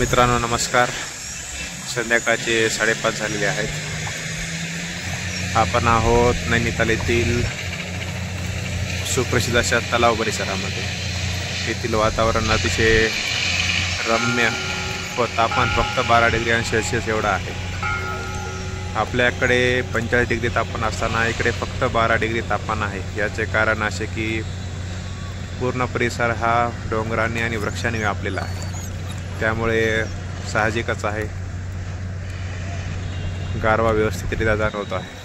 मित्रांनो नमस्कार. संध्याकाळचे 5:30 झालेले आहेत. आपण आहोत नैनिताल येथील सुप्रसिद्ध अशा तलाव परिसरामध्ये. येथील वातावरण अतिशय रम्य व तापमान फक्त 12 डिग्री सेल्सिअस एवढा आहे. आपल्याकडे 45 डिग्री तापमान असताना इकडे फक्त 12 डिग्री तापमान आहे. याचे कारण असे की पूर्ण परिसर हा डोंगरांनी आणि वृक्षांनी व्यापलेला आहे. त्यामुळे साहजिकच आहे गारवा व्यवस्थितरित्या जाणवत आहे.